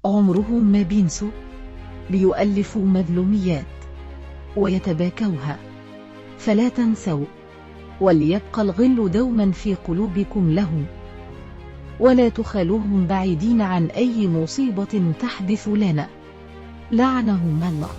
عمرهم ما بينسوا، بيؤلفوا مظلوميات ويتباكوها، فلا تنسوا، وليبقى الغل دوما في قلوبكم لهم، ولا تخلوهم بعيدين عن أي مصيبة تحدث لنا. لعنهم الله.